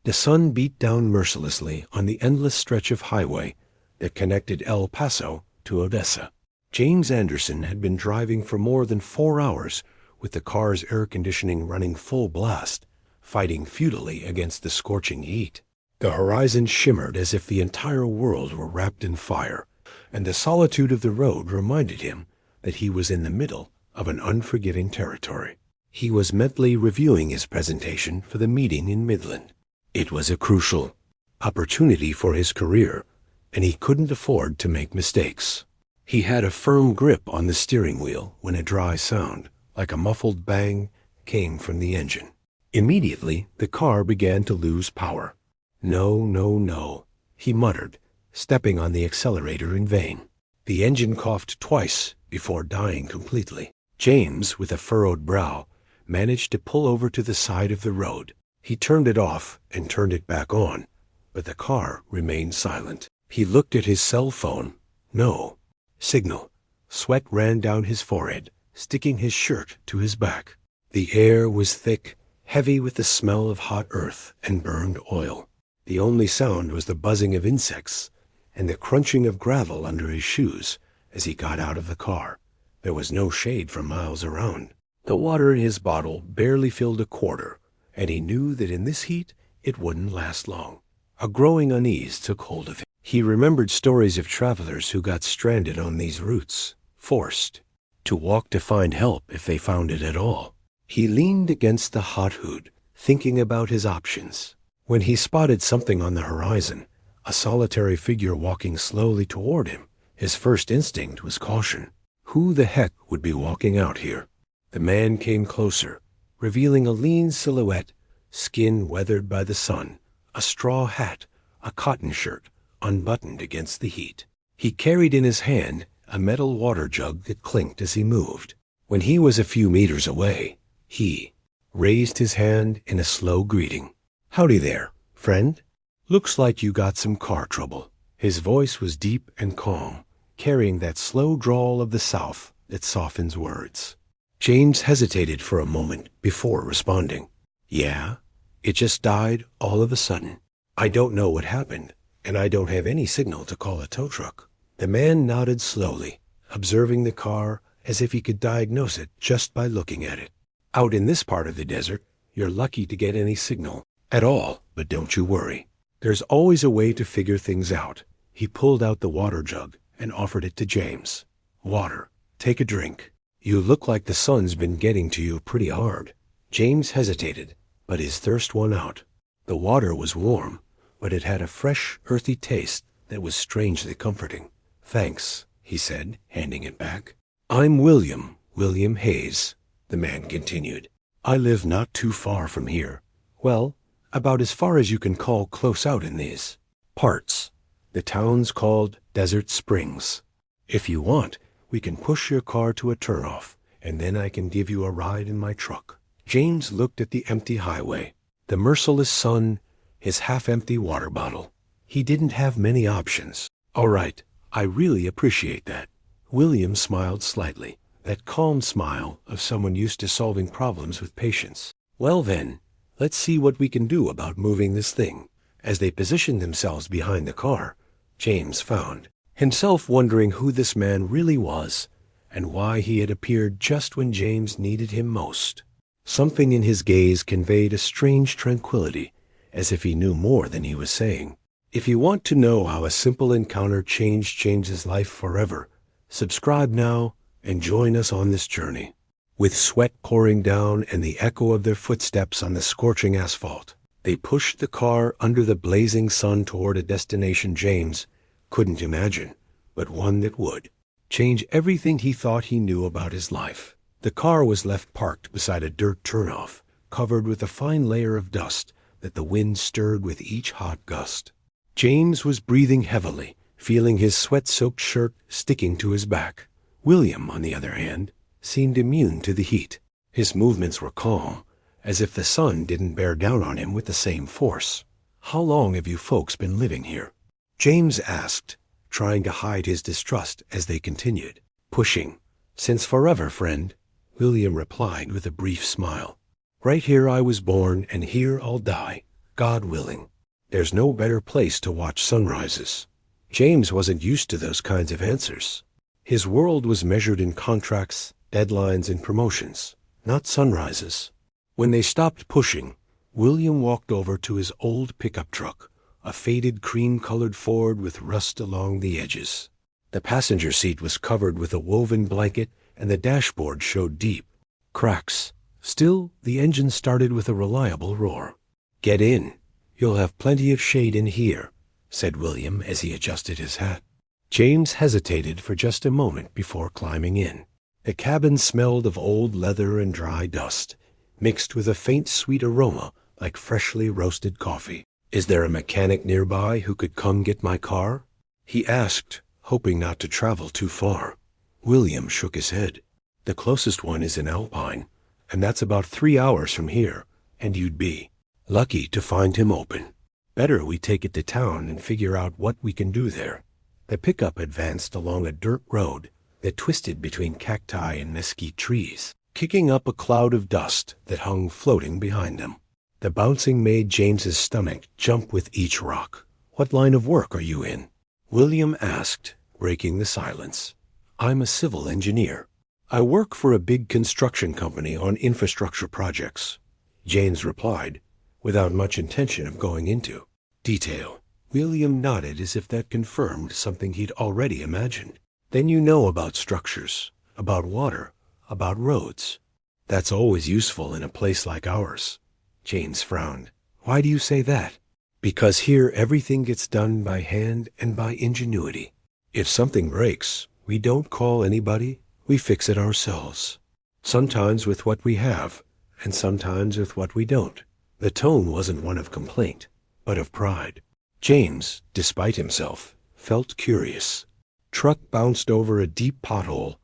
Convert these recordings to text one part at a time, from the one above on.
The sun beat down mercilessly on the endless stretch of highway that connected El Paso to Odessa. James Anderson had been driving for more than 4 hours with the car's air conditioning running full blast, fighting futilely against the scorching heat. The horizon shimmered as if the entire world were wrapped in fire, and the solitude of the road reminded him that he was in the middle of an unforgiving territory. He was mentally reviewing his presentation for the meeting in Midland. It was a crucial opportunity for his career, and he couldn't afford to make mistakes. He had a firm grip on the steering wheel when a dry sound, like a muffled bang, came from the engine. Immediately, the car began to lose power. No, no, no, he muttered, stepping on the accelerator in vain. The engine coughed twice before dying completely. James, with a furrowed brow, managed to pull over to the side of the road. He turned it off and turned it back on, but the car remained silent. He looked at his cell phone. No signal. Sweat ran down his forehead, sticking his shirt to his back. The air was thick, heavy with the smell of hot earth and burned oil. The only sound was the buzzing of insects and the crunching of gravel under his shoes as he got out of the car. There was no shade for miles around. The water in his bottle barely filled a quarter, and he knew that in this heat it wouldn't last long. A growing unease took hold of him. He remembered stories of travelers who got stranded on these routes, forced to walk to find help if they found it at all. He leaned against the hot hood, thinking about his options, when he spotted something on the horizon, a solitary figure walking slowly toward him. His first instinct was caution. Who the heck would be walking out here? The man came closer, revealing a lean silhouette, skin weathered by the sun, a straw hat, a cotton shirt, unbuttoned against the heat. He carried in his hand a metal water jug that clinked as he moved. When he was a few meters away, he raised his hand in a slow greeting. "Howdy there, friend. Looks like you got some car trouble." His voice was deep and calm, carrying that slow drawl of the South that softens words. James hesitated for a moment before responding. "Yeah, it just died all of a sudden. I don't know what happened, and I don't have any signal to call a tow truck." The man nodded slowly, observing the car as if he could diagnose it just by looking at it. "Out in this part of the desert, you're lucky to get any signal at all, but don't you worry. There's always a way to figure things out." He pulled out the water jug and offered it to James. "Water. Take a drink. You look like the sun's been getting to you pretty hard." James hesitated, but his thirst won out. The water was warm, but it had a fresh, earthy taste that was strangely comforting. "Thanks," he said, handing it back. "I'm William Hayes," the man continued. "I live not too far from here. Well, about as far as you can call close out in these parts. The town's called Desert Springs. If you want, we can push your car to a turnoff, and then I can give you a ride in my truck." James looked at the empty highway, the merciless sun, his half-empty water bottle. He didn't have many options. "All right, I really appreciate that." William smiled slightly, that calm smile of someone used to solving problems with patience. "Well then, let's see what we can do about moving this thing." As they positioned themselves behind the car, James found himself wondering who this man really was and why he had appeared just when James needed him most. Something in his gaze conveyed a strange tranquility, as if he knew more than he was saying. If you want to know how a simple encounter changed James's life forever, subscribe now and join us on this journey. With sweat pouring down and the echo of their footsteps on the scorching asphalt, they pushed the car under the blazing sun toward a destination James couldn't imagine, but one that would change everything he thought he knew about his life. The car was left parked beside a dirt turnoff, covered with a fine layer of dust that the wind stirred with each hot gust. James was breathing heavily, feeling his sweat-soaked shirt sticking to his back. William, on the other hand, seemed immune to the heat. His movements were calm, as if the sun didn't bear down on him with the same force. "How long have you folks been living here?" James asked, trying to hide his distrust as they continued. "Pushing. Since forever, friend," William replied with a brief smile. "Right here I was born, and here I'll die. God willing. There's no better place to watch sunrises. James wasn't used to those kinds of answers. His world was measured in contracts, deadlines, and promotions, not sunrises. When they stopped pushing, William walked over to his old pickup truck, a faded cream-colored Ford with rust along the edges. The passenger seat was covered with a woven blanket, and the dashboard showed deep cracks. Still, the engine started with a reliable roar. "Get in. You'll have plenty of shade in here," said William as he adjusted his hat. James hesitated for just a moment before climbing in. The cabin smelled of old leather and dry dust, mixed with a faint sweet aroma like freshly roasted coffee. "Is there a mechanic nearby who could come get my car?" he asked, hoping not to travel too far. William shook his head. "The closest one is in Alpine, and that's about 3 hours from here, and you'd be lucky to find him open. Better we take it to town and figure out what we can do there." The pickup advanced along a dirt road that twisted between cacti and mesquite trees, kicking up a cloud of dust that hung floating behind them. The bouncing made James's stomach jump with each rock. "What line of work are you in?" William asked, breaking the silence. "I'm a civil engineer. I work for a big construction company on infrastructure projects," James replied, without much intention of going into detail. William nodded as if that confirmed something he'd already imagined. "Then you know about structures, about water, about roads. That's always useful in a place like ours." James frowned. "Why do you say that?" "Because here everything gets done by hand and by ingenuity. If something breaks, we don't call anybody, we fix it ourselves. Sometimes with what we have, and sometimes with what we don't." The tone wasn't one of complaint, but of pride. James, despite himself, felt curious. Truck bounced over a deep pothole,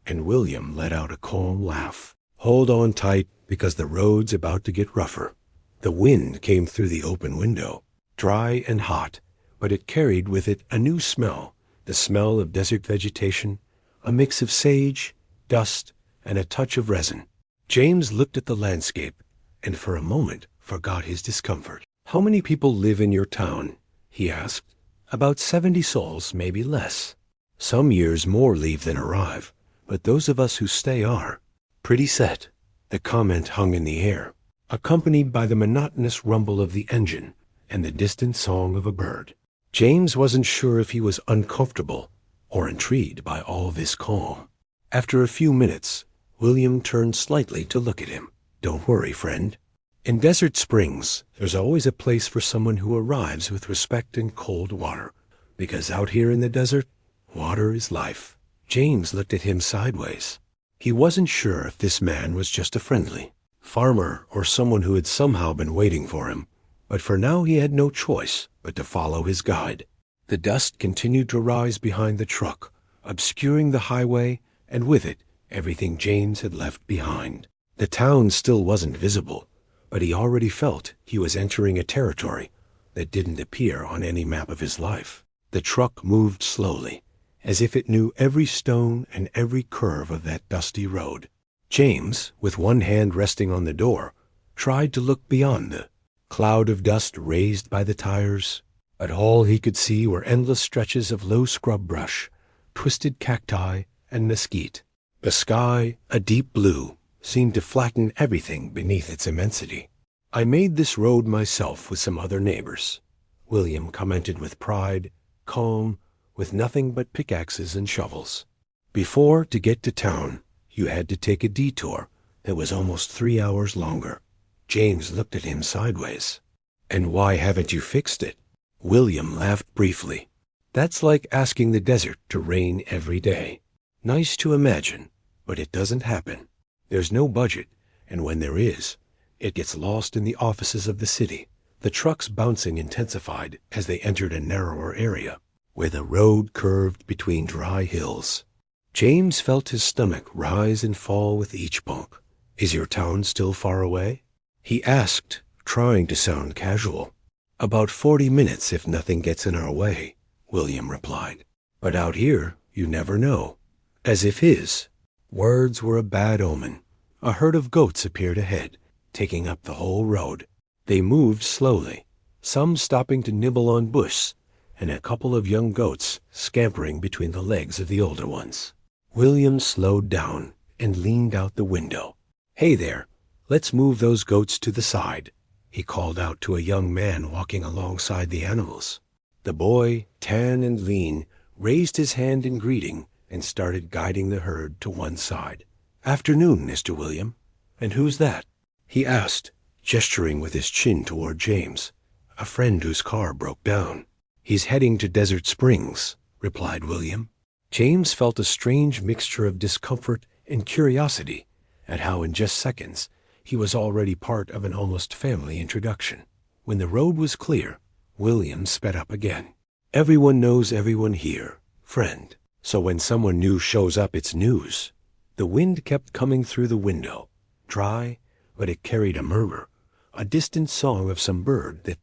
and William let out a calm laugh. "Hold on tight, because the road's about to get rougher." The wind came through the open window, dry and hot, but it carried with it a new smell, the smell of desert vegetation, a mix of sage, dust, and a touch of resin. James looked at the landscape, and for a moment forgot his discomfort. "How many people live in your town?" he asked. "About 70 souls, maybe less. Some years more leave than arrive, but those of us who stay are pretty set." The comment hung in the air, accompanied by the monotonous rumble of the engine and the distant song of a bird. James wasn't sure if he was uncomfortable or intrigued by all this calm. After a few minutes, William turned slightly to look at him. "Don't worry, friend. In Desert Springs, there's always a place for someone who arrives with respect and cold water, because out here in the desert, water is life." James looked at him sideways. He wasn't sure if this man was just a friendly farmer or someone who had somehow been waiting for him, but for now he had no choice but to follow his guide. The dust continued to rise behind the truck, obscuring the highway, and with it, everything James had left behind. The town still wasn't visible, but he already felt he was entering a territory that didn't appear on any map of his life. The truck moved slowly, as if it knew every stone and every curve of that dusty road. James, with one hand resting on the door, tried to look beyond the cloud of dust raised by the tires, but all he could see were endless stretches of low scrub brush, twisted cacti, and mesquite. The sky, a deep blue, seemed to flatten everything beneath its immensity. "I made this road myself with some other neighbors," William commented with pride, calm, with nothing but pickaxes and shovels. "Before, to get to town, you had to take a detour that was almost 3 hours longer." James looked at him sideways. "And why haven't you fixed it?" William laughed briefly. "That's like asking the desert to rain every day. Nice to imagine, but it doesn't happen. There's no budget, and when there is, it gets lost in the offices of the city." The truck's bouncing intensified as they entered a narrower area, where the road curved between dry hills. James felt his stomach rise and fall with each bump. "Is your town still far away?" he asked, trying to sound casual. "About 40 minutes if nothing gets in our way," William replied. "But out here, you never know." As if his words were a bad omen, a herd of goats appeared ahead, taking up the whole road. They moved slowly, some stopping to nibble on bush, and a couple of young goats scampering between the legs of the older ones. William slowed down and leaned out the window. "Hey there, let's move those goats to the side," he called out to a young man walking alongside the animals. The boy, tan and lean, raised his hand in greeting and started guiding the herd to one side. "Afternoon, Mr. William. And who's that?" he asked, gesturing with his chin toward James, "A friend whose car broke down." "He's heading to Desert Springs," replied William. James felt a strange mixture of discomfort and curiosity at how in just seconds he was already part of an almost family introduction. When the road was clear, William sped up again. "Everyone knows everyone here, friend. So when someone new shows up, it's news." The wind kept coming through the window, dry, but it carried a murmur, a distant song of some bird that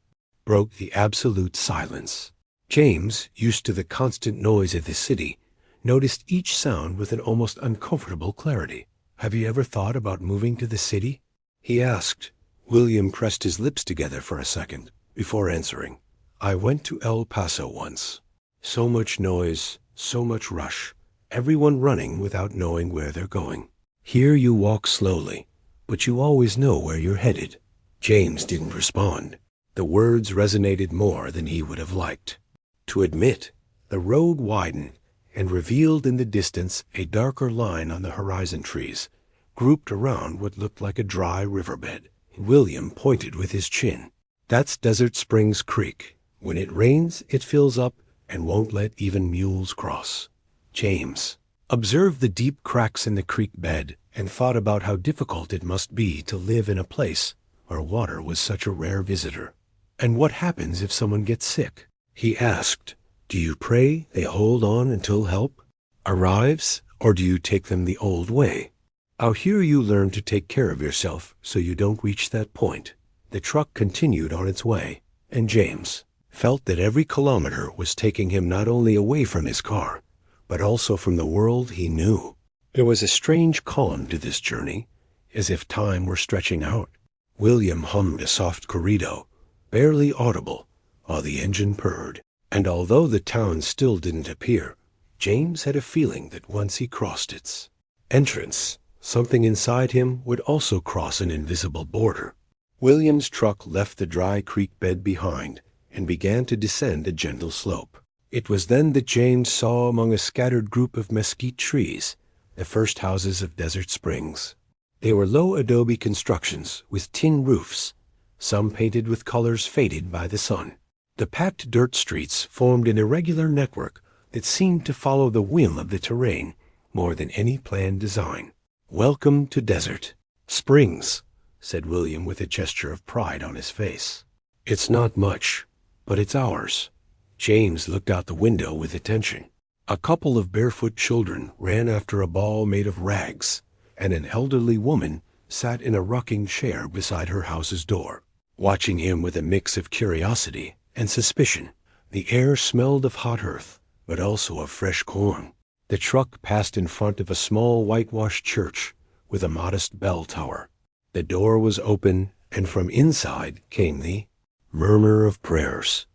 broke the absolute silence. James, used to the constant noise of the city, noticed each sound with an almost uncomfortable clarity. "Have you ever thought about moving to the city?" he asked. William pressed his lips together for a second before answering. "I went to El Paso once. So much noise, so much rush, everyone running without knowing where they're going. Here you walk slowly, but you always know where you're headed." James didn't respond. The words resonated more than he would have liked to admit. The road widened and revealed in the distance a darker line on the horizon trees, grouped around what looked like a dry riverbed. William pointed with his chin. "That's Desert Springs Creek. When it rains, it fills up and won't let even mules cross." James observed the deep cracks in the creek bed and thought about how difficult it must be to live in a place where water was such a rare visitor. "And what happens if someone gets sick?" he asked. "Do you pray they hold on until help arrives, or do you take them the old way?" "Out here you learn to take care of yourself so you don't reach that point." The truck continued on its way, and James felt that every kilometer was taking him not only away from his car, but also from the world he knew. There was a strange calm to this journey, as if time were stretching out. William hummed a soft corrido, barely audible, while the engine purred. And although the town still didn't appear, James had a feeling that once he crossed its entrance, something inside him would also cross an invisible border. William's truck left the dry creek bed behind and began to descend a gentle slope. It was then that James saw among a scattered group of mesquite trees the first houses of Desert Springs. They were low adobe constructions with tin roofs, some painted with colors faded by the sun. The packed dirt streets formed an irregular network that seemed to follow the whim of the terrain more than any planned design. "Welcome to Desert Springs," said William with a gesture of pride on his face. "It's not much, but it's ours." James looked out the window with attention. A couple of barefoot children ran after a ball made of rags, and an elderly woman sat in a rocking chair beside her house's door, watching him with a mix of curiosity and suspicion. The air smelled of hot earth, but also of fresh corn. The truck passed in front of a small whitewashed church with a modest bell tower. The door was open, and from inside came the murmur of prayers.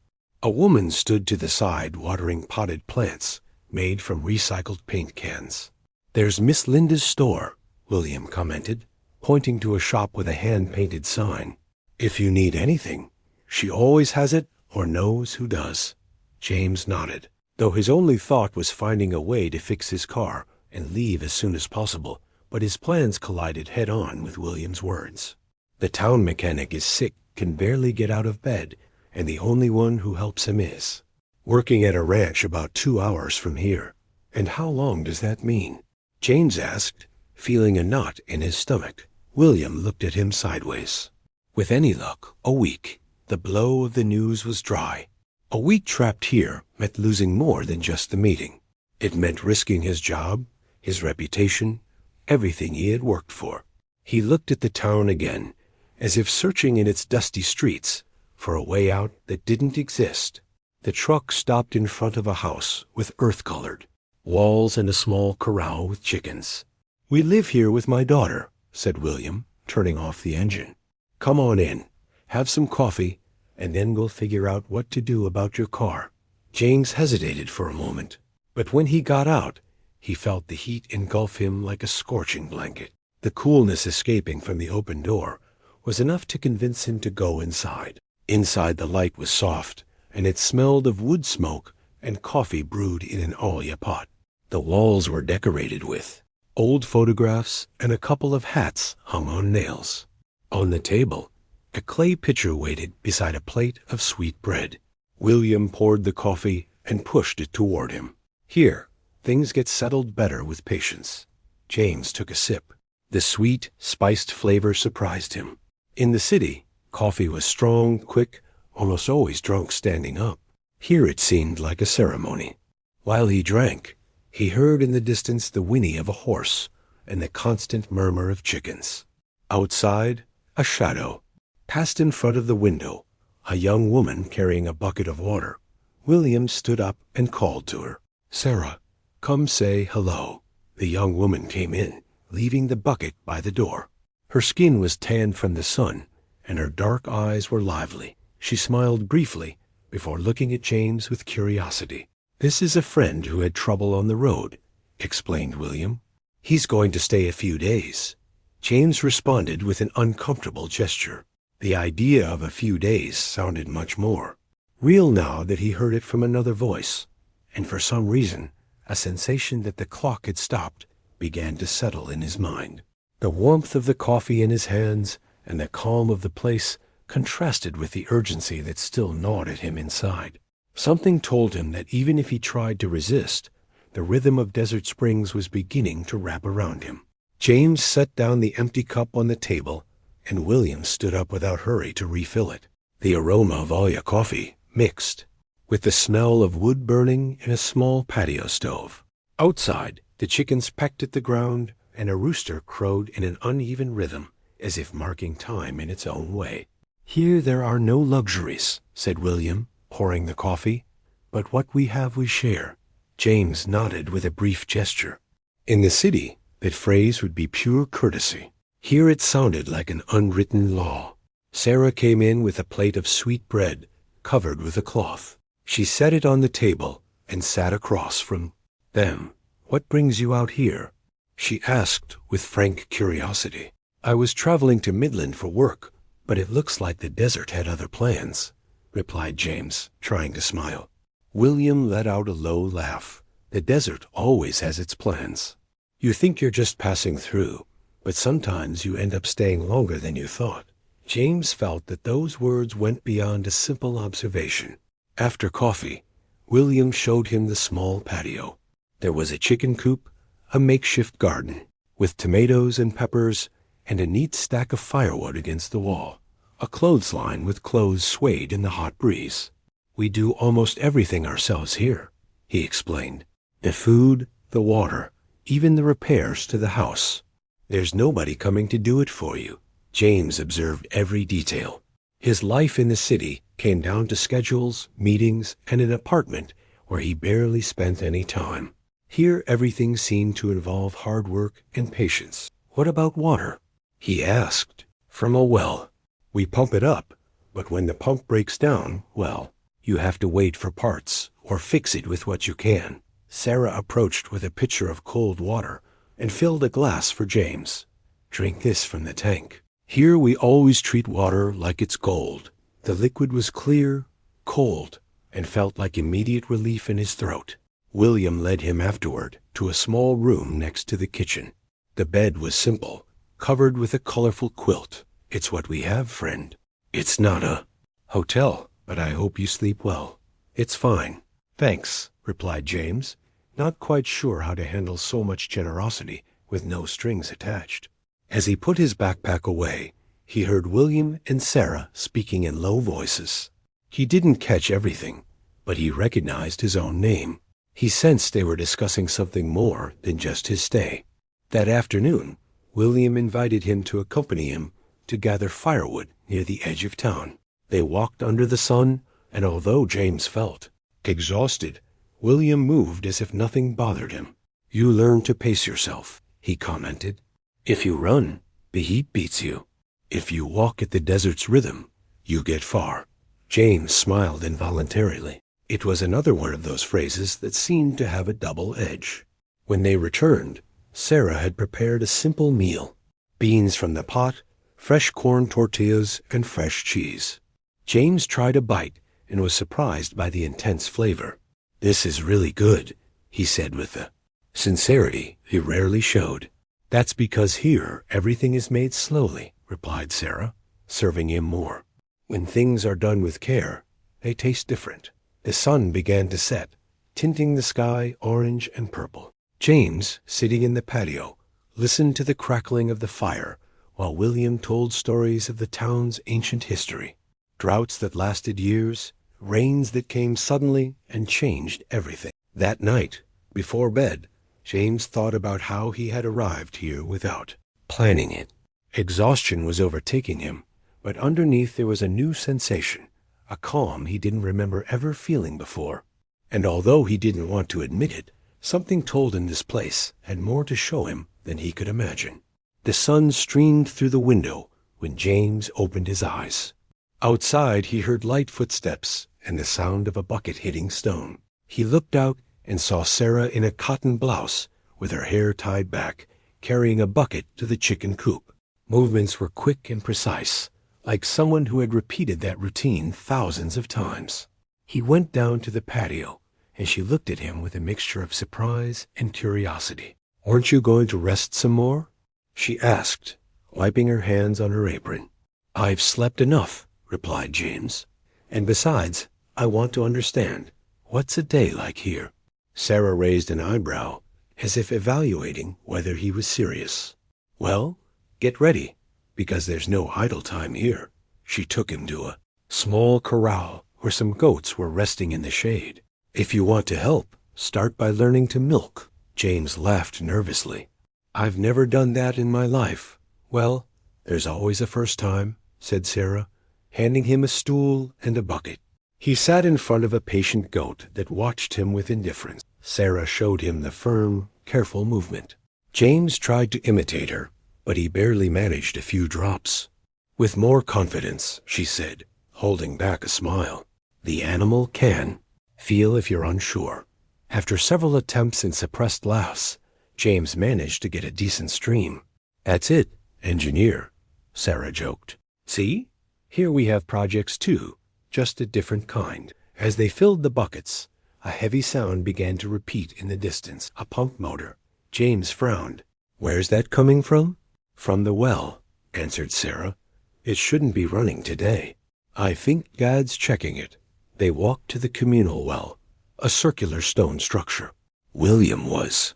A woman stood to the side watering potted plants made from recycled paint cans. "There's Miss Linda's store," William commented, pointing to a shop with a hand-painted sign. "If you need anything, she always has it or knows who does." James nodded, though his only thought was finding a way to fix his car and leave as soon as possible, but his plans collided head-on with William's words. "The town mechanic is sick, can barely get out of bed, and the only one who helps him is working at a ranch about 2 hours from here." "And how long does that mean?" James asked, feeling a knot in his stomach. William looked at him sideways. "With any luck, a week." The blow of the news was dry. A week trapped here meant losing more than just the meeting. It meant risking his job, his reputation, everything he had worked for. He looked at the town again, as if searching in its dusty streets for a way out that didn't exist. The truck stopped in front of a house with earth-colored walls and a small corral with chickens. "We live here with my daughter," said William, turning off the engine. "Come on in, have some coffee, and then we'll figure out what to do about your car." James hesitated for a moment, but when he got out, he felt the heat engulf him like a scorching blanket. The coolness escaping from the open door was enough to convince him to go inside. Inside, the light was soft, and it smelled of wood smoke and coffee brewed in an olla pot. The walls were decorated with old photographs, and a couple of hats hung on nails. On the table, a clay pitcher waited beside a plate of sweet bread. William poured the coffee and pushed it toward him. "Here, things get settled better with patience." James took a sip. The sweet, spiced flavor surprised him. In the city, coffee was strong, quick, almost always drunk standing up. Here it seemed like a ceremony. While he drank, he heard in the distance the whinny of a horse and the constant murmur of chickens. Outside, a shadow passed in front of the window, a young woman carrying a bucket of water. William stood up and called to her. "Sarah, come say hello." The young woman came in, leaving the bucket by the door. Her skin was tanned from the sun, and her dark eyes were lively. She smiled briefly before looking at James with curiosity. "This is a friend who had trouble on the road," explained William. "He's going to stay a few days." James responded with an uncomfortable gesture. The idea of a few days sounded much more real now that he heard it from another voice, and for some reason, a sensation that the clock had stopped began to settle in his mind. The warmth of the coffee in his hands and the calm of the place contrasted with the urgency that still gnawed at him inside. Something told him that even if he tried to resist, the rhythm of Desert Springs was beginning to wrap around him. James set down the empty cup on the table, and William stood up without hurry to refill it. The aroma of olla coffee mixed with the smell of wood burning in a small patio stove. Outside, the chickens pecked at the ground, and a rooster crowed in an uneven rhythm, as if marking time in its own way. "Here there are no luxuries," said William, pouring the coffee, "but what we have we share." James nodded with a brief gesture. In the city, that phrase would be pure courtesy. Here it sounded like an unwritten law. Sarah came in with a plate of sweet bread covered with a cloth. She set it on the table and sat across from them. "What brings you out here?" she asked with frank curiosity. "I was traveling to Midland for work, but it looks like the desert had other plans," replied James, trying to smile. William let out a low laugh. "The desert always has its plans. You think you're just passing through, but sometimes you end up staying longer than you thought." James felt that those words went beyond a simple observation. After coffee, William showed him the small patio. There was a chicken coop, a makeshift garden, with tomatoes and peppers, and a neat stack of firewood against the wall. A clothesline with clothes swayed in the hot breeze. "We do almost everything ourselves here," he explained. "The food, the water, even the repairs to the house. There's nobody coming to do it for you." James observed every detail. His life in the city came down to schedules, meetings, and an apartment where he barely spent any time. Here everything seemed to involve hard work and patience. "What about water?" he asked. "From a well. We pump it up, but when the pump breaks down, well, you have to wait for parts or fix it with what you can." Sarah approached with a pitcher of cold water and filled a glass for James. "Drink this from the tank. Here we always treat water like it's gold." The liquid was clear, cold, and felt like immediate relief in his throat. William led him afterward to a small room next to the kitchen. The bed was simple, covered with a colorful quilt. "It's what we have, friend. It's not a hotel, but I hope you sleep well." "It's fine, thanks," replied James, not quite sure how to handle so much generosity with no strings attached. As he put his backpack away, he heard William and Sarah speaking in low voices. He didn't catch everything, but he recognized his own name. He sensed they were discussing something more than just his stay. That afternoon, William invited him to accompany him to gather firewood near the edge of town. They walked under the sun, and although James felt exhausted, William moved as if nothing bothered him. "You learn to pace yourself," he commented. "If you run, the heat beats you. If you walk at the desert's rhythm, you get far." James smiled involuntarily. It was another one of those phrases that seemed to have a double edge. When they returned, Sarah had prepared a simple meal: beans from the pot, fresh corn tortillas, and fresh cheese. James tried a bite and was surprised by the intense flavor. "This is really good," he said with the sincerity he rarely showed. "That's because here everything is made slowly," replied Sarah, serving him more. "When things are done with care, they taste different." The sun began to set, tinting the sky orange and purple. James, sitting in the patio, listened to the crackling of the fire while William told stories of the town's ancient history. Droughts that lasted years, rains that came suddenly and changed everything. That night, before bed, James thought about how he had arrived here without planning it. Exhaustion was overtaking him, but underneath there was a new sensation, a calm he didn't remember ever feeling before. And although he didn't want to admit it, something told him this place had more to show him than he could imagine. The sun streamed through the window when James opened his eyes. Outside he heard light footsteps and the sound of a bucket hitting stone. He looked out and saw Sarah in a cotton blouse with her hair tied back, carrying a bucket to the chicken coop. Movements were quick and precise, like someone who had repeated that routine thousands of times. He went down to the patio, and she looked at him with a mixture of surprise and curiosity. "Aren't you going to rest some more?" she asked, wiping her hands on her apron. "I've slept enough," replied James. "And besides, I want to understand. What's a day like here?" Sarah raised an eyebrow, as if evaluating whether he was serious. "Well, get ready, because there's no idle time here." She took him to a small corral where some goats were resting in the shade. "If you want to help, start by learning to milk." James laughed nervously. "I've never done that in my life." "Well, there's always a first time," said Sarah, handing him a stool and a bucket. He sat in front of a patient goat that watched him with indifference. Sarah showed him the firm, careful movement. James tried to imitate her, but he barely managed a few drops. "With more confidence," she said, holding back a smile. "The animal can. Feel if you're unsure." After several attempts and suppressed laughs, James managed to get a decent stream. "That's it, engineer," Sarah joked. "See? Here we have projects too, just a different kind." As they filled the buckets, a heavy sound began to repeat in the distance, a pump motor. James frowned. "Where's that coming from?" "From the well," answered Sarah. "It shouldn't be running today. I think God's checking it." They walked to the communal well, a circular stone structure. William was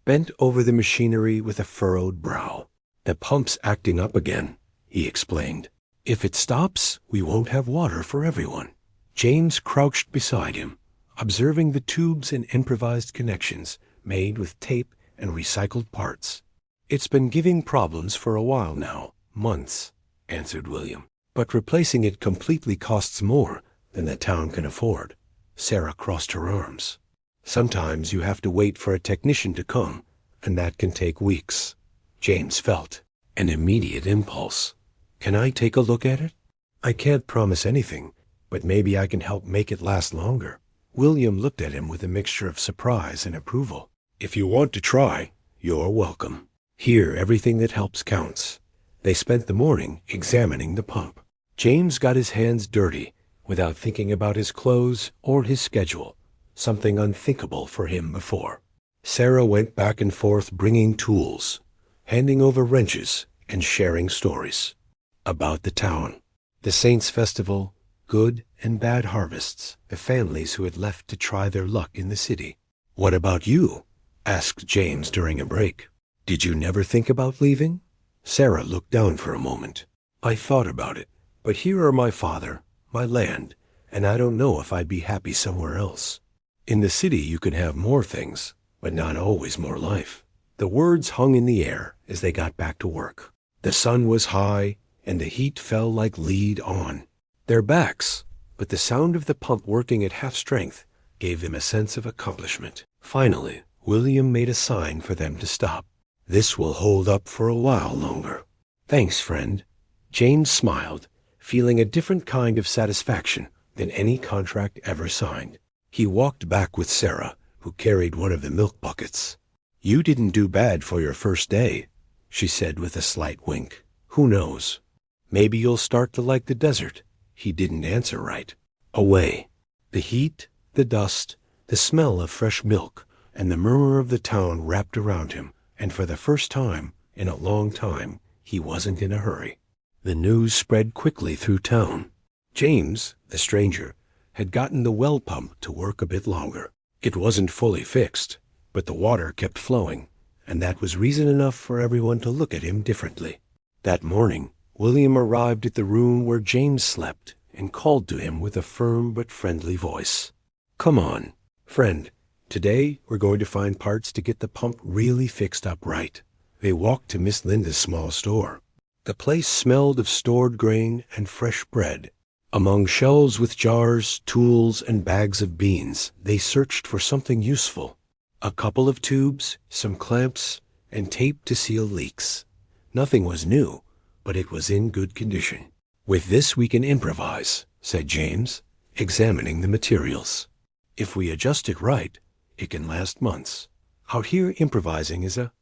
bent over the machinery with a furrowed brow. "The pump's acting up again," he explained. "If it stops, we won't have water for everyone." James crouched beside him, observing the tubes and improvised connections made with tape and recycled parts. "It's been giving problems for a while now, months," answered William. "But replacing it completely costs more than the town can afford." Sarah crossed her arms. "Sometimes you have to wait for a technician to come, and that can take weeks." James felt an immediate impulse. "Can I take a look at it?" "I can't promise anything, but maybe I can help make it last longer." William looked at him with a mixture of surprise and approval. "If you want to try, you're welcome. Here everything that helps counts." They spent the morning examining the pump. James got his hands dirty without thinking about his clothes or his schedule, something unthinkable for him before. Sarah went back and forth bringing tools, handing over wrenches, and sharing stories about the town, the Saints' Festival, good and bad harvests, the families who had left to try their luck in the city. "What about you?" asked James during a break. "Did you never think about leaving?" Sarah looked down for a moment. "I thought about it, but here are my father, my land, and I don't know if I'd be happy somewhere else. In the city you can have more things, but not always more life." The words hung in the air as they got back to work. The sun was high, and the heat fell like lead on their backs, but the sound of the pump working at half strength gave them a sense of accomplishment. Finally, William made a sign for them to stop. "This will hold up for a while longer." "Thanks, friend." James smiled, feeling a different kind of satisfaction than any contract ever signed. He walked back with Sarah, who carried one of the milk buckets. "You didn't do bad for your first day," she said with a slight wink. "Who knows? Maybe you'll start to like the desert." He didn't answer right. Away. The heat, the dust, the smell of fresh milk, and the murmur of the town wrapped around him, and for the first time in a long time he wasn't in a hurry. The news spread quickly through town. James, the stranger, had gotten the well pump to work a bit longer. It wasn't fully fixed, but the water kept flowing, and that was reason enough for everyone to look at him differently. That morning, William arrived at the room where James slept and called to him with a firm but friendly voice. "Come on, friend. Today we're going to find parts to get the pump really fixed up right." They walked to Miss Linda's small store. The place smelled of stored grain and fresh bread. Among shelves with jars, tools, and bags of beans, they searched for something useful. A couple of tubes, some clamps, and tape to seal leaks. Nothing was new, but it was in good condition. "With this we can improvise," said James, examining the materials. "If we adjust it right, it can last months. Out here improvising is a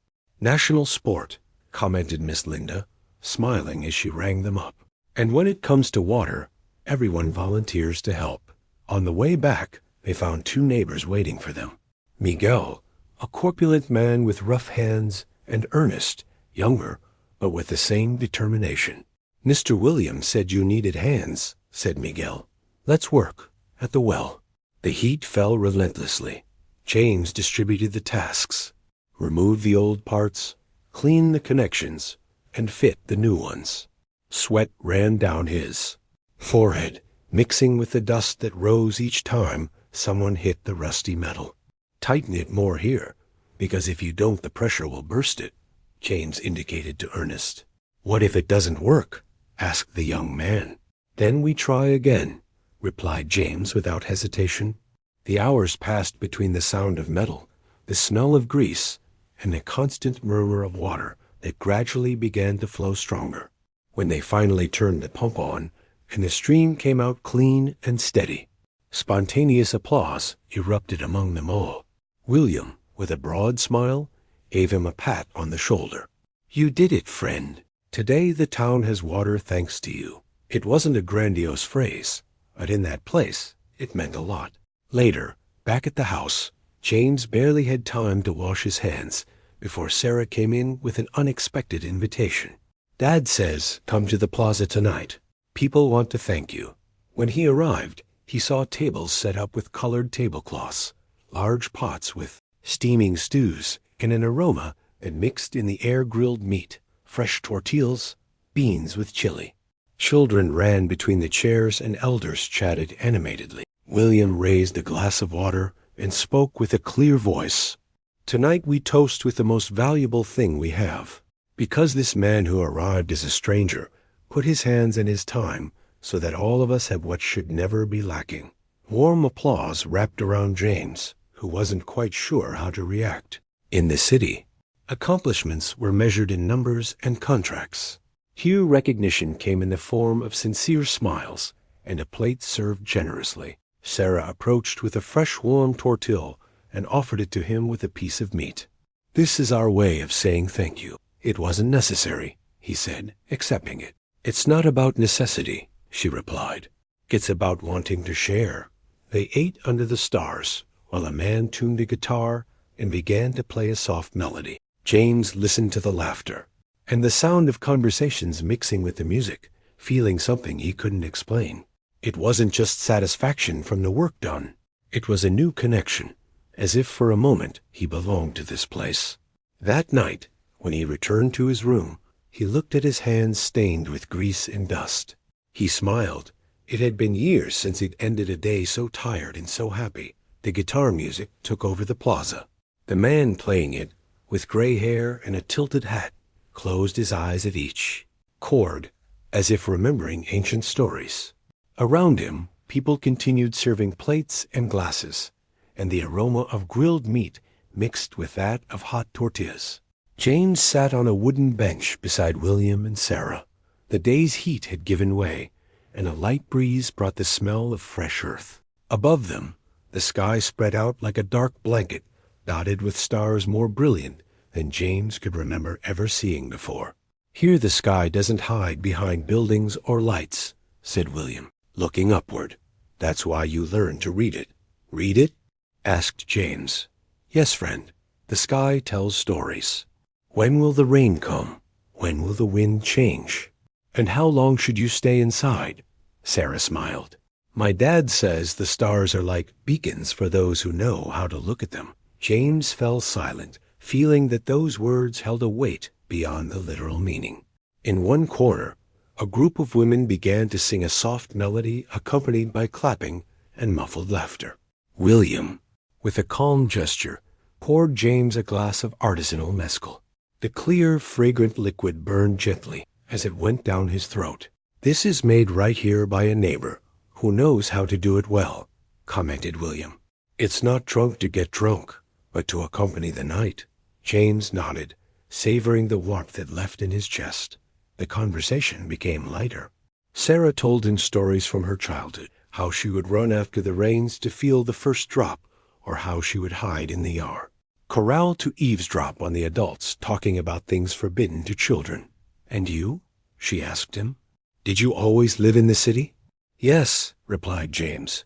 national sport," commented Miss Linda, smiling as she rang them up. "And when it comes to water, everyone volunteers to help." On the way back, they found two neighbors waiting for them. Miguel, a corpulent man with rough hands, and Ernest, younger, but with the same determination. "Mr. Williams said you needed hands," said Miguel. "Let's work at the well." The heat fell relentlessly. James distributed the tasks, removed the old parts, cleaned the connections, and fit the new ones. Sweat ran down his forehead, mixing with the dust that rose each time someone hit the rusty metal. "Tighten it more here, because if you don't the pressure will burst it," James indicated to Ernest. "What if it doesn't work?" asked the young man. "Then we try again," replied James without hesitation. The hours passed between the sound of metal, the smell of grease, and the constant murmur of water that gradually began to flow stronger. When they finally turned the pump on, and the stream came out clean and steady, spontaneous applause erupted among them all. William, with a broad smile, gave him a pat on the shoulder. "You did it, friend. Today the town has water thanks to you." It wasn't a grandiose phrase, but in that place it meant a lot. Later, back at the house, James barely had time to wash his hands before Sarah came in with an unexpected invitation. "Dad says, come to the plaza tonight. People want to thank you." When he arrived, he saw tables set up with colored tablecloths, large pots with steaming stews, and an aroma that mixed in the air-grilled meat, fresh tortillas, beans with chili. Children ran between the chairs and elders chatted animatedly. William raised a glass of water and spoke with a clear voice. "Tonight we toast with the most valuable thing we have, because this man who arrived as a stranger put his hands and his time so that all of us have what should never be lacking." Warm applause wrapped around James, who wasn't quite sure how to react. In the city, accomplishments were measured in numbers and contracts. Here recognition came in the form of sincere smiles and a plate served generously. Sarah approached with a fresh warm tortilla and offered it to him with a piece of meat. "This is our way of saying thank you." "It wasn't necessary," he said, accepting it. "It's not about necessity," she replied. "It's about wanting to share." They ate under the stars while a man tuned a guitar and began to play a soft melody. James listened to the laughter and the sound of conversations mixing with the music, feeling something he couldn't explain. It wasn't just satisfaction from the work done. It was a new connection, as if for a moment he belonged to this place. That night, when he returned to his room, he looked at his hands stained with grease and dust. He smiled. It had been years since he'd ended a day so tired and so happy. The guitar music took over the plaza. The man playing it, with gray hair and a tilted hat, closed his eyes at each chord, as if remembering ancient stories. Around him, people continued serving plates and glasses, and the aroma of grilled meat mixed with that of hot tortillas. James sat on a wooden bench beside William and Sarah. The day's heat had given way, and a light breeze brought the smell of fresh earth. Above them, the sky spread out like a dark blanket, dotted with stars more brilliant than James could remember ever seeing before. "Here the sky doesn't hide behind buildings or lights," said William, looking upward. "That's why you learn to read it." "Read it?" asked James. "Yes, friend. The sky tells stories. When will the rain come? When will the wind change? And how long should you stay inside?" Sarah smiled. "My dad says the stars are like beacons for those who know how to look at them." James fell silent, feeling that those words held a weight beyond the literal meaning. In one corner, a group of women began to sing a soft melody accompanied by clapping and muffled laughter. William, with a calm gesture, poured James a glass of artisanal mezcal. The clear, fragrant liquid burned gently as it went down his throat. "This is made right here by a neighbor who knows how to do it well," commented William. "It's not drunk to get drunk, but to accompany the night." James nodded, savoring the warmth it left in his chest. The conversation became lighter. Sarah told him stories from her childhood, how she would run after the rains to feel the first drop, or how she would hide in the yard. Corral to eavesdrop on the adults talking about things forbidden to children. "And you?" she asked him. "Did you always live in the city?" "Yes," replied James.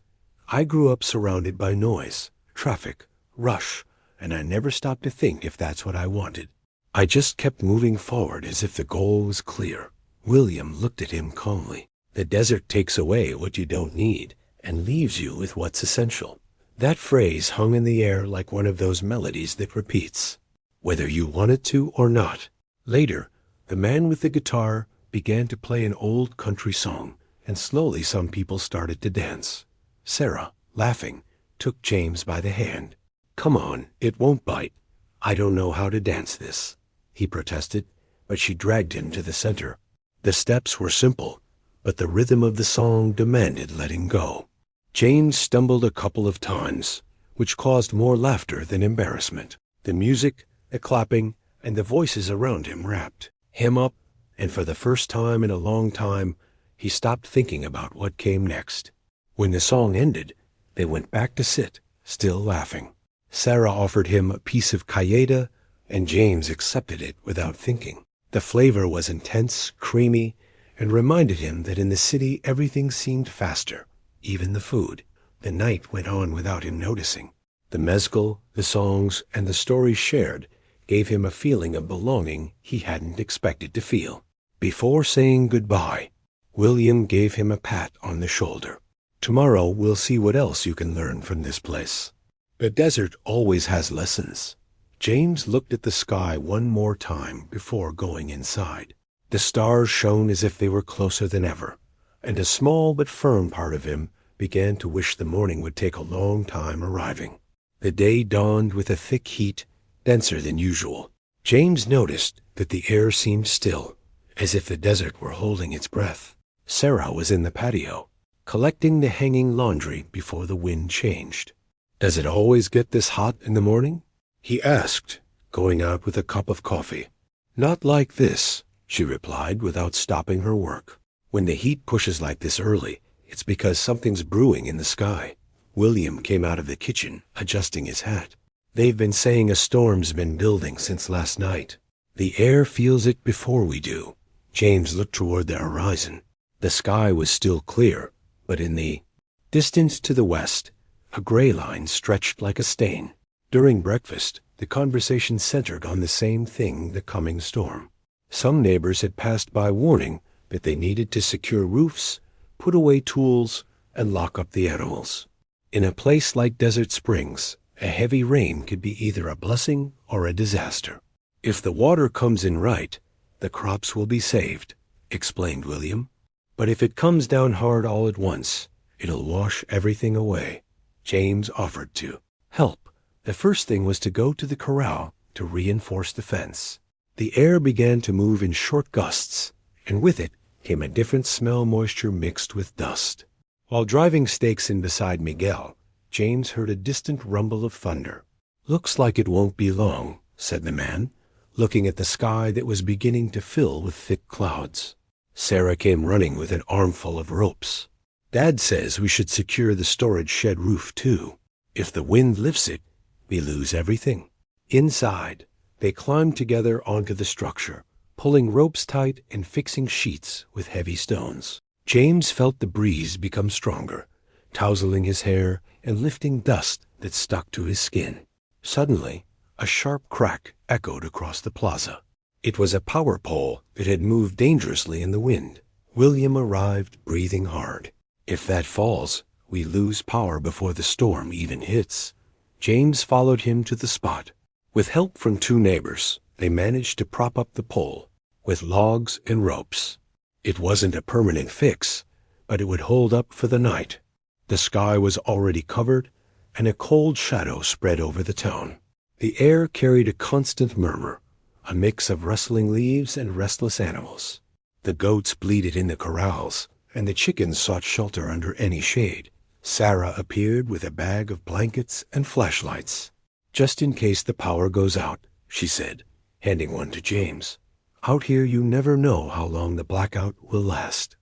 "I grew up surrounded by noise, traffic, rush, and I never stopped to think if that's what I wanted. I just kept moving forward as if the goal was clear." William looked at him calmly. "The desert takes away what you don't need and leaves you with what's essential." That phrase hung in the air like one of those melodies that repeats, whether you want it to or not. Later, the man with the guitar began to play an old country song, and slowly some people started to dance. Sarah, laughing, took James by the hand. "Come on, it won't bite. I don't know how to dance this," he protested, but she dragged him to the center. The steps were simple, but the rhythm of the song demanded letting go. James stumbled a couple of times, which caused more laughter than embarrassment. The music, the clapping, and the voices around him wrapped him up, and for the first time in a long time, he stopped thinking about what came next. When the song ended, they went back to sit, still laughing. Sarah offered him a piece of cayeta, and James accepted it without thinking. The flavor was intense, creamy, and reminded him that in the city everything seemed faster, even the food. The night went on without him noticing. The mezcal, the songs, and the stories shared gave him a feeling of belonging he hadn't expected to feel. Before saying goodbye, William gave him a pat on the shoulder. "Tomorrow we'll see what else you can learn from this place. The desert always has lessons." James looked at the sky one more time before going inside. The stars shone as if they were closer than ever, and a small but firm part of him began to wish the morning would take a long time arriving. The day dawned with a thick heat, denser than usual. James noticed that the air seemed still, as if the desert were holding its breath. Sarah was in the patio, collecting the hanging laundry before the wind changed. "Does it always get this hot in the morning?" he asked, going out with a cup of coffee. "Not like this," she replied without stopping her work. "When the heat pushes like this early, it's because something's brewing in the sky." William came out of the kitchen, adjusting his hat. "They've been saying a storm's been building since last night. The air feels it before we do." James looked toward the horizon. The sky was still clear, but in the distance to the west, a gray line stretched like a stain. During breakfast, the conversation centered on the same thing, the coming storm. Some neighbors had passed by warning that they needed to secure roofs, put away tools, and lock up the animals. In a place like Desert Springs, a heavy rain could be either a blessing or a disaster. "If the water comes in right, the crops will be saved," explained William. "But if it comes down hard all at once, it'll wash everything away." James offered to help. The first thing was to go to the corral to reinforce the fence. The air began to move in short gusts, and with it came a different smell, moisture mixed with dust. While driving stakes in beside Miguel, James heard a distant rumble of thunder. "Looks like it won't be long," said the man, looking at the sky that was beginning to fill with thick clouds. Sarah came running with an armful of ropes. Dad says we should secure the storage shed roof too. If the wind lifts it, we lose everything. Inside, they climbed together onto the structure, pulling ropes tight and fixing sheets with heavy stones. James felt the breeze become stronger, tousling his hair and lifting dust that stuck to his skin. Suddenly, a sharp crack echoed across the plaza. It was a power pole that had moved dangerously in the wind. William arrived, breathing hard. If that falls, we lose power before the storm even hits. James followed him to the spot. With help from 2 neighbors, they managed to prop up the pole with logs and ropes. It wasn't a permanent fix, but it would hold up for the night. The sky was already covered, and a cold shadow spread over the town. The air carried a constant murmur, a mix of rustling leaves and restless animals. The goats bleated in the corrals, and the chickens sought shelter under any shade. Sarah appeared with a bag of blankets and flashlights. "Just in case the power goes out," she said, handing one to James. "Out here you never know how long the blackout will last."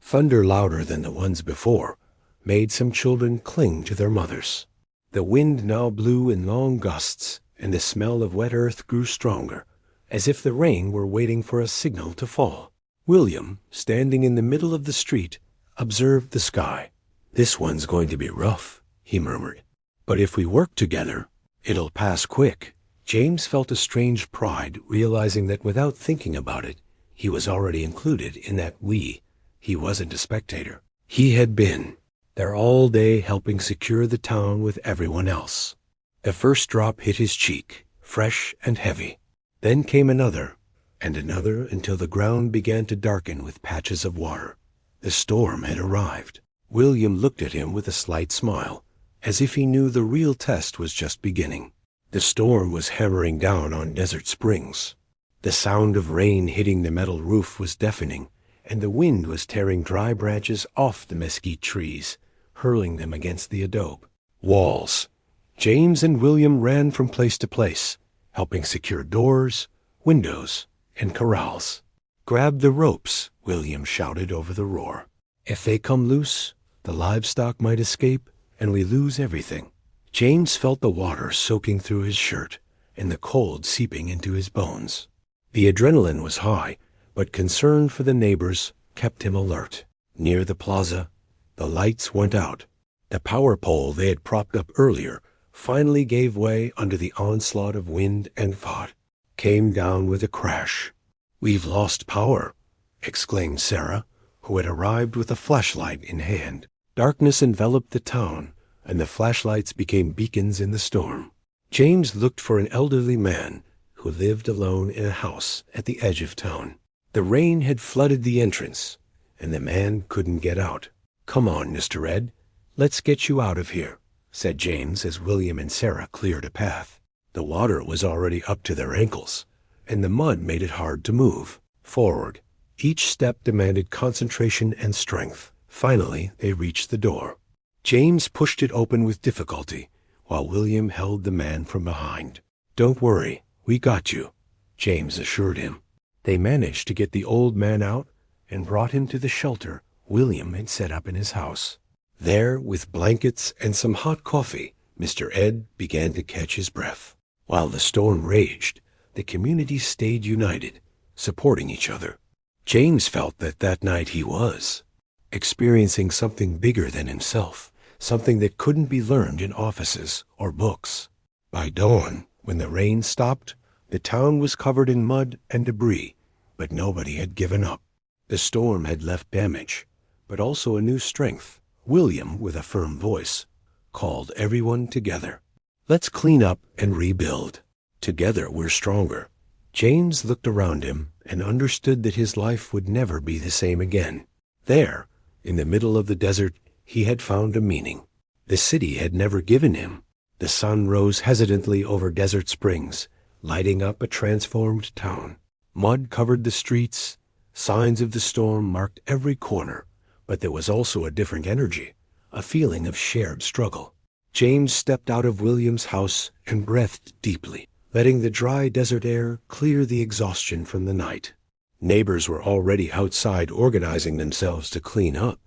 Thunder louder than the ones before made some children cling to their mothers. The wind now blew in long gusts, and the smell of wet earth grew stronger, as if the rain were waiting for a signal to fall. William, standing in the middle of the street, observed the sky. "This one's going to be rough," he murmured. "But if we work together, it'll pass quick." James felt a strange pride, realizing that without thinking about it, he was already included in that we. He wasn't a spectator. He had been there all day helping secure the town with everyone else. The first drop hit his cheek, fresh and heavy. Then came another, and another, until the ground began to darken with patches of water. The storm had arrived. William looked at him with a slight smile, as if he knew the real test was just beginning. The storm was hammering down on Desert Springs. The sound of rain hitting the metal roof was deafening, and the wind was tearing dry branches off the mesquite trees, hurling them against the adobe walls. James and William ran from place to place, helping secure doors, windows, and corrals. "Grab the ropes," William shouted over the roar. "If they come loose, the livestock might escape, and we lose everything." James felt the water soaking through his shirt and the cold seeping into his bones. The adrenaline was high, but concern for the neighbors kept him alert. Near the plaza, the lights went out. The power pole they had propped up earlier finally gave way under the onslaught of wind and fog. Came down with a crash. "We've lost power," exclaimed Sarah, who had arrived with a flashlight in hand. Darkness enveloped the town, and the flashlights became beacons in the storm. James looked for an elderly man who lived alone in a house at the edge of town. The rain had flooded the entrance, and the man couldn't get out. "Come on, Mr. Ed, let's get you out of here," said James as William and Sarah cleared a path. The water was already up to their ankles, and the mud made it hard to move forward. Each step demanded concentration and strength. Finally, they reached the door. James pushed it open with difficulty, while William held the man from behind. "Don't worry, we got you," James assured him. They managed to get the old man out and brought him to the shelter William had set up in his house. There, with blankets and some hot coffee, Mr. Ed began to catch his breath. While the storm raged, the community stayed united, supporting each other. James felt that that night he was experiencing something bigger than himself, something that couldn't be learned in offices or books. By dawn, when the rain stopped, the town was covered in mud and debris, but nobody had given up. The storm had left damage, but also a new strength. William, with a firm voice, called everyone together. "Let's clean up and rebuild. Together we're stronger." James looked around him and understood that his life would never be the same again. There, in the middle of the desert, he had found a meaning. The city had never given him. The sun rose hesitantly over Desert Springs, lighting up a transformed town. Mud covered the streets, signs of the storm marked every corner, but there was also a different energy, a feeling of shared struggle. James stepped out of William's house and breathed deeply, letting the dry desert air clear the exhaustion from the night. Neighbors were already outside organizing themselves to clean up.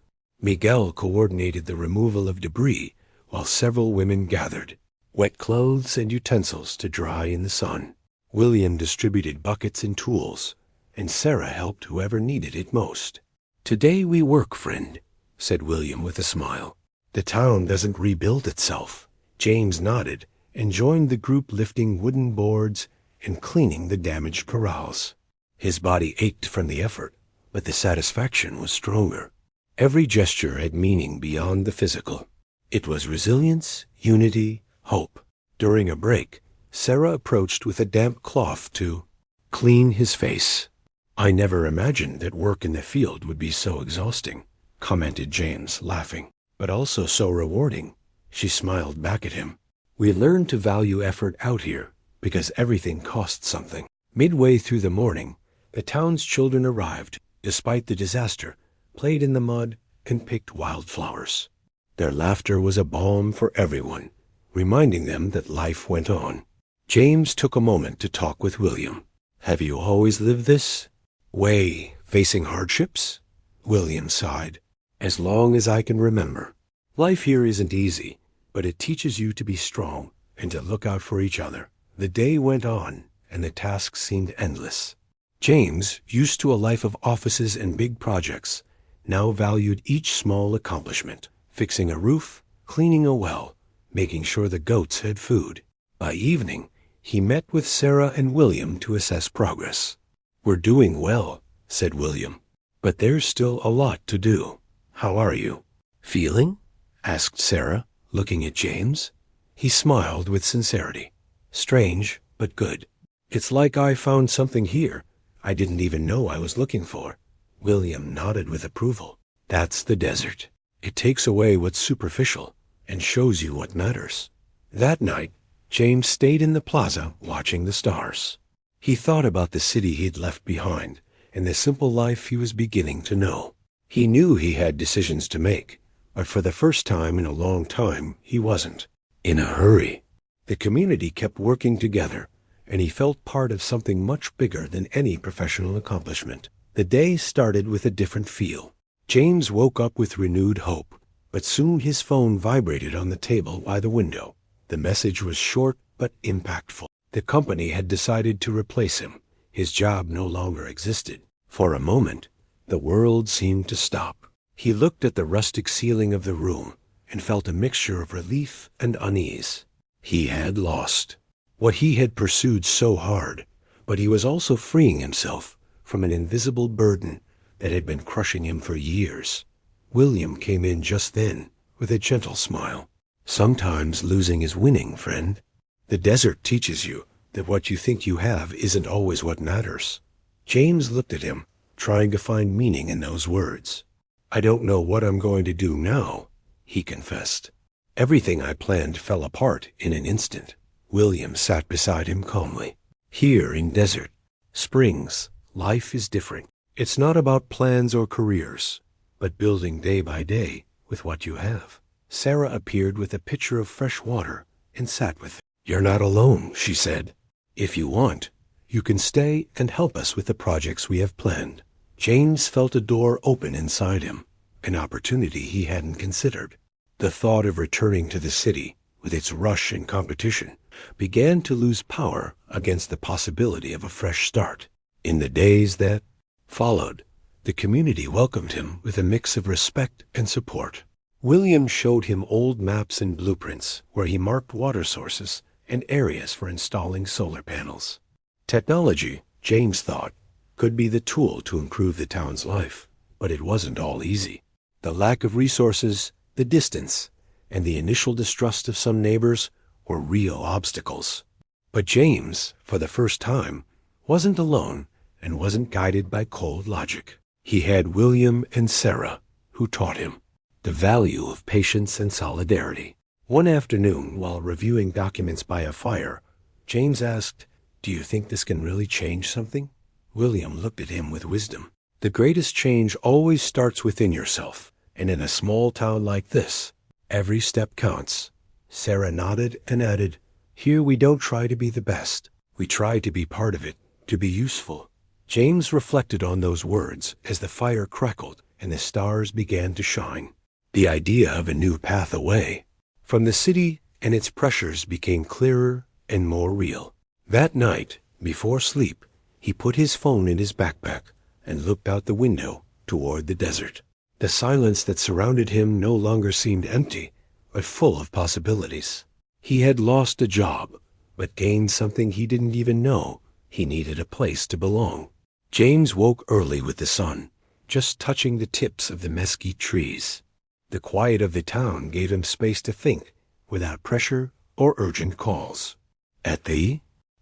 Miguel coordinated the removal of debris, while several women gathered wet clothes and utensils to dry in the sun. William distributed buckets and tools, and Sarah helped whoever needed it most. "Today we work, friend," said William with a smile. "The town doesn't rebuild itself." James nodded and joined the group, lifting wooden boards and cleaning the damaged corrals. His body ached from the effort, but the satisfaction was stronger. Every gesture had meaning beyond the physical. It was resilience, unity, hope. During a break, Sarah approached with a damp cloth to clean his face. "I never imagined that work in the field would be so exhausting," commented James, laughing, "but also so rewarding." She smiled back at him. "We learned to value effort out here because everything costs something." Midway through the morning, the town's children arrived, despite the disaster, played in the mud, and picked wildflowers. Their laughter was a balm for everyone, reminding them that life went on. James took a moment to talk with William. "Have you always lived this way, facing hardships?" William sighed. "As long as I can remember. Life here isn't easy, but it teaches you to be strong and to look out for each other." The day went on, and the tasks seemed endless. James, used to a life of offices and big projects, now valued each small accomplishment: fixing a roof, cleaning a well, making sure the goats had food. By evening, he met with Sarah and William to assess progress. "We're doing well," said William, "but there's still a lot to do. How are you feeling?" asked Sarah, looking at James. He smiled with sincerity. "Strange, but good. It's like I found something here I didn't even know I was looking for." William nodded with approval. "That's the desert. It takes away what's superficial and shows you what matters." That night, James stayed in the plaza watching the stars. He thought about the city he'd left behind and the simple life he was beginning to know. He knew he had decisions to make, but for the first time in a long time, he wasn't in a hurry. The community kept working together, and he felt part of something much bigger than any professional accomplishment. The day started with a different feel. James woke up with renewed hope, but soon his phone vibrated on the table by the window. The message was short but impactful. The company had decided to replace him. His job no longer existed. For a moment, the world seemed to stop. He looked at the rustic ceiling of the room and felt a mixture of relief and unease. He had lost what he had pursued so hard, but he was also freeing himself from an invisible burden that had been crushing him for years. William came in just then with a gentle smile. "Sometimes losing is winning, friend. The desert teaches you that what you think you have isn't always what matters." James looked at him, trying to find meaning in those words. "I don't know what I'm going to do now," he confessed. "Everything I planned fell apart in an instant." William sat beside him calmly. "Here in Desert Springs, life is different. It's not about plans or careers, but building day by day with what you have." Sarah appeared with a pitcher of fresh water and sat with him. "You're not alone," she said. "If you want, you can stay and help us with the projects we have planned." James felt a door open inside him, an opportunity he hadn't considered. The thought of returning to the city, with its rush and competition, began to lose power against the possibility of a fresh start. In the days that followed, the community welcomed him with a mix of respect and support. William showed him old maps and blueprints where he marked water sources and areas for installing solar panels. Technology, James thought, could be the tool to improve the town's life, but it wasn't all easy. The lack of resources, the distance, and the initial distrust of some neighbors were real obstacles. But James, for the first time, wasn't alone and wasn't guided by cold logic. He had William and Sarah, who taught him the value of patience and solidarity. One afternoon, while reviewing documents by a fire, James asked, "Do you think this can really change something?" William looked at him with wisdom. "The greatest change always starts within yourself, and in a small town like this, every step counts." Sarah nodded and added, "Here we don't try to be the best. We try to be part of it, to be useful." James reflected on those words as the fire crackled and the stars began to shine. The idea of a new path away from the city and its pressures became clearer and more real. That night, before sleep, he put his phone in his backpack and looked out the window toward the desert. The silence that surrounded him no longer seemed empty, but full of possibilities. He had lost a job, but gained something he didn't even know. He needed a place to belong. James woke early with the sun, just touching the tips of the mesquite trees. The quiet of the town gave him space to think, without pressure or urgent calls. At the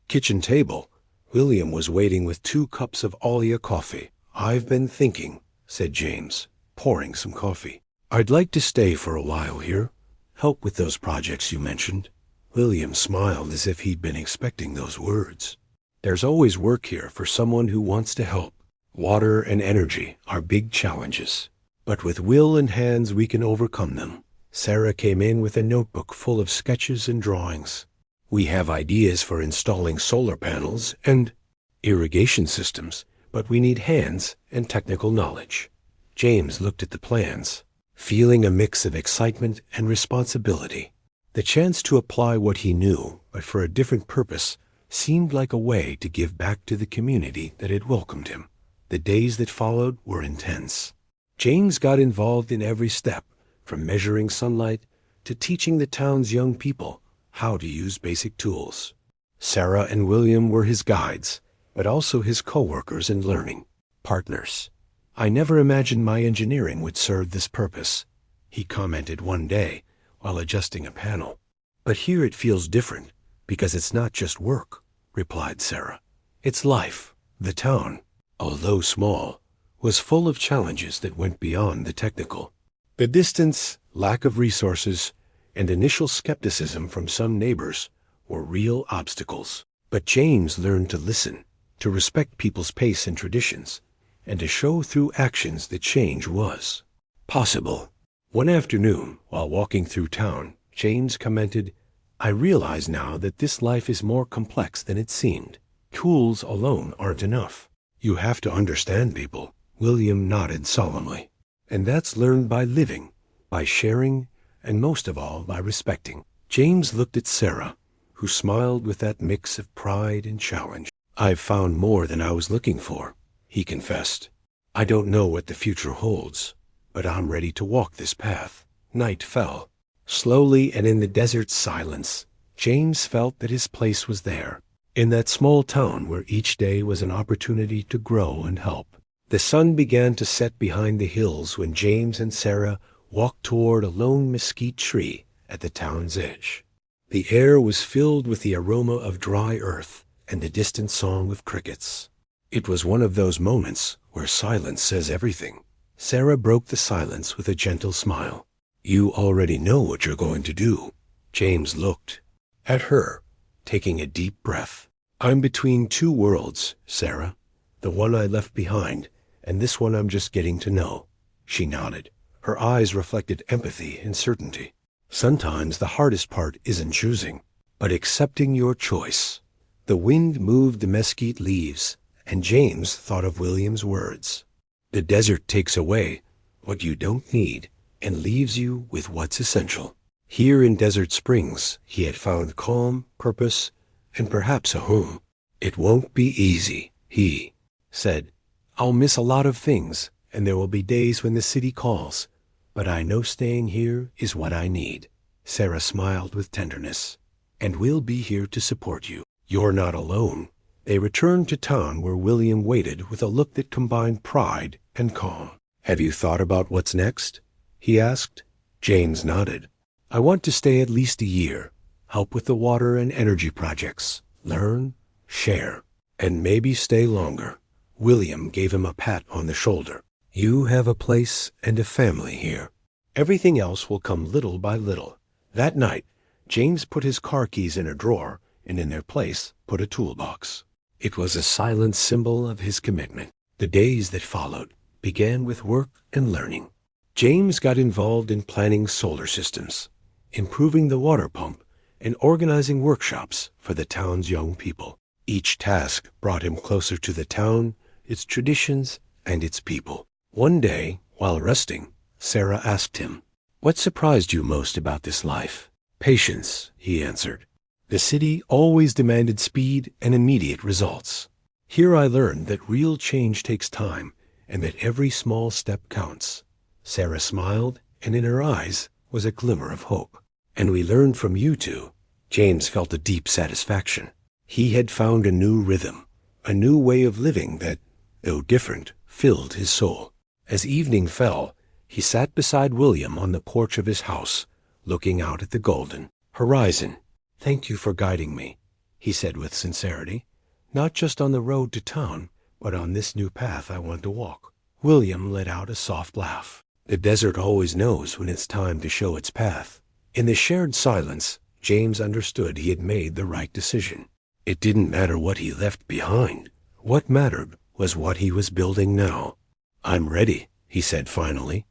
kitchen table, William was waiting with 2 cups of Alia coffee. "I've been thinking," said James, pouring some coffee. "I'd like to stay for a while here, help with those projects you mentioned." William smiled as if he'd been expecting those words. "There's always work here for someone who wants to help. Water and energy are big challenges, but with will and hands we can overcome them." Sarah came in with a notebook full of sketches and drawings. "We have ideas for installing solar panels and irrigation systems, but we need hands and technical knowledge." James looked at the plans, feeling a mix of excitement and responsibility. The chance to apply what he knew, but for a different purpose, seemed like a way to give back to the community that had welcomed him. The days that followed were intense. James got involved in every step, from measuring sunlight to teaching the town's young people how to use basic tools. Sarah and William were his guides, but also his co-workers and learning partners. "I never imagined my engineering would serve this purpose," he commented one day while adjusting a panel. "But here it feels different, because it's not just work," replied Sarah. "It's life." The town, although small, was full of challenges that went beyond the technical. The distance, lack of resources, and initial skepticism from some neighbors were real obstacles. But James learned to listen, to respect people's pace and traditions, and to show through actions that change was possible. One afternoon, while walking through town, James commented, "I realize now that this life is more complex than it seemed. Tools alone aren't enough. You have to understand people." William nodded solemnly. "And that's learned by living, by sharing, and most of all by respecting." James looked at Sarah, who smiled with that mix of pride and challenge. "I've found more than I was looking for," he confessed. "I don't know what the future holds, but I'm ready to walk this path." Night fell. Slowly and in the desert's silence, James felt that his place was there, in that small town where each day was an opportunity to grow and help. The sun began to set behind the hills when James and Sarah walked toward a lone mesquite tree at the town's edge. The air was filled with the aroma of dry earth and the distant song of crickets. It was one of those moments where silence says everything. Sarah broke the silence with a gentle smile. "You already know what you're going to do." James looked at her, taking a deep breath. "I'm between 2 worlds, Sarah. The one I left behind, and this one I'm just getting to know." She nodded. Her eyes reflected empathy and certainty. "Sometimes the hardest part isn't choosing, but accepting your choice." The wind moved the mesquite leaves, and James thought of William's words. "The desert takes away what you don't need and leaves you with what's essential." Here in Desert Springs, he had found calm, purpose, and perhaps a home. "It won't be easy," he said. "I'll miss a lot of things, and there will be days when the city calls, but I know staying here is what I need." Sarah smiled with tenderness. "And we'll be here to support you. You're not alone." They returned to town where William waited with a look that combined pride and calm. "Have you thought about what's next?" he asked. James nodded. "I want to stay at least a year, help with the water and energy projects, learn, share, and maybe stay longer." William gave him a pat on the shoulder. "You have a place and a family here. Everything else will come little by little." That night, James put his car keys in a drawer and in their place put a toolbox. It was a silent symbol of his commitment. The days that followed began with work and learning. James got involved in planning solar systems, improving the water pump, and organizing workshops for the town's young people. Each task brought him closer to the town its traditions, and its people. One day, while resting, Sarah asked him, "What surprised you most about this life?" "Patience," he answered. "The city always demanded speed and immediate results. Here I learned that real change takes time and that every small step counts." Sarah smiled, and in her eyes was a glimmer of hope. "And we learned from you two." James felt a deep satisfaction. He had found a new rhythm, a new way of living that, though different, filled his soul. As evening fell, he sat beside William on the porch of his house, looking out at the golden horizon. "Thank you for guiding me," he said with sincerity, "not just on the road to town, but on this new path I want to walk." William let out a soft laugh. The desert always knows when it's time to show its path. In the shared silence, James understood he had made the right decision. It didn't matter what he left behind. What mattered was what he was building now. "I'm ready," he said finally.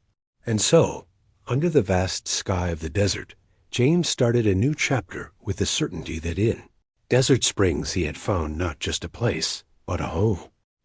And so, under the vast sky of the desert, James started a new chapter with the certainty that in Desert Springs he had found not just a place, but a home.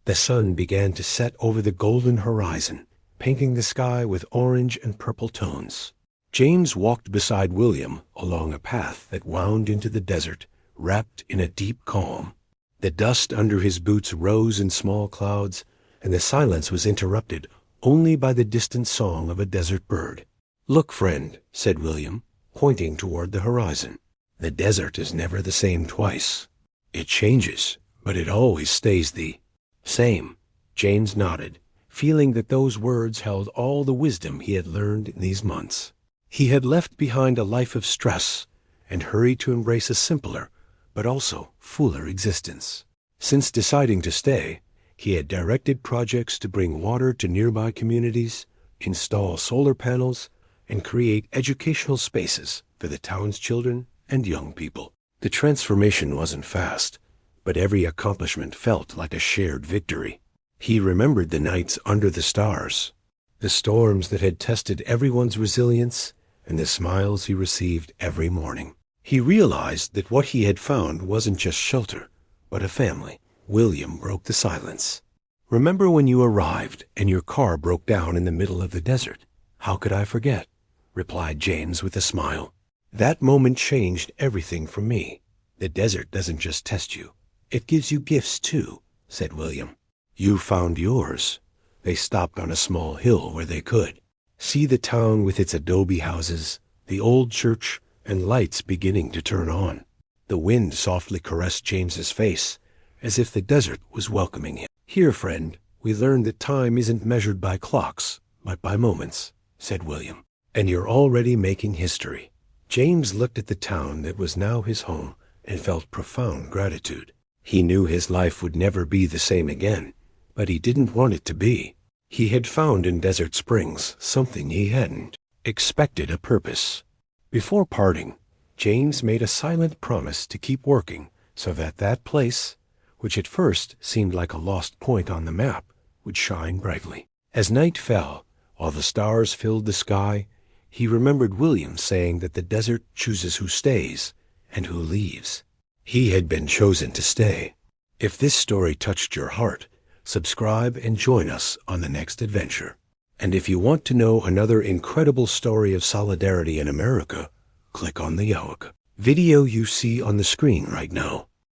The sun began to set over the golden horizon, painting the sky with orange and purple tones. James walked beside William along a path that wound into the desert, wrapped in a deep calm. The dust under his boots rose in small clouds, and the silence was interrupted only by the distant song of a desert bird. "Look, friend," said William, pointing toward the horizon. "The desert is never the same twice. It changes, but it always stays the same." James nodded, feeling that those words held all the wisdom he had learned in these months. He had left behind a life of stress and hurried to embrace a simpler, but also fuller existence. Since deciding to stay, he had directed projects to bring water to nearby communities, install solar panels, and create educational spaces for the town's children and young people. The transformation wasn't fast, but every accomplishment felt like a shared victory. He remembered the nights under the stars, the storms that had tested everyone's resilience, and the smiles he received every morning. He realized that what he had found wasn't just shelter, but a family. William broke the silence. "Remember when you arrived and your car broke down in the middle of the desert?" "How could I forget?" replied James with a smile. "That moment changed everything for me. The desert doesn't just test you. It gives you gifts too," said William. "You found yours." They stopped on a small hill where they could see the town with its adobe houses, the old church, and lights beginning to turn on. The wind softly caressed James's face, as if the desert was welcoming him. "Here, friend, we learned that time isn't measured by clocks, but by moments," said William. "And you're already making history." James looked at the town that was now his home and felt profound gratitude. He knew his life would never be the same again, but he didn't want it to be. He had found in Desert Springs something he hadn't expected: a purpose. Before parting, James made a silent promise to keep working so that that place, which at first seemed like a lost point on the map, would shine brightly. As night fell, while the stars filled the sky, he remembered William saying that the desert chooses who stays and who leaves. He had been chosen to stay. If this story touched your heart, subscribe and join us on the next adventure. And if you want to know another incredible story of solidarity in America, click on the video you see on the screen right now.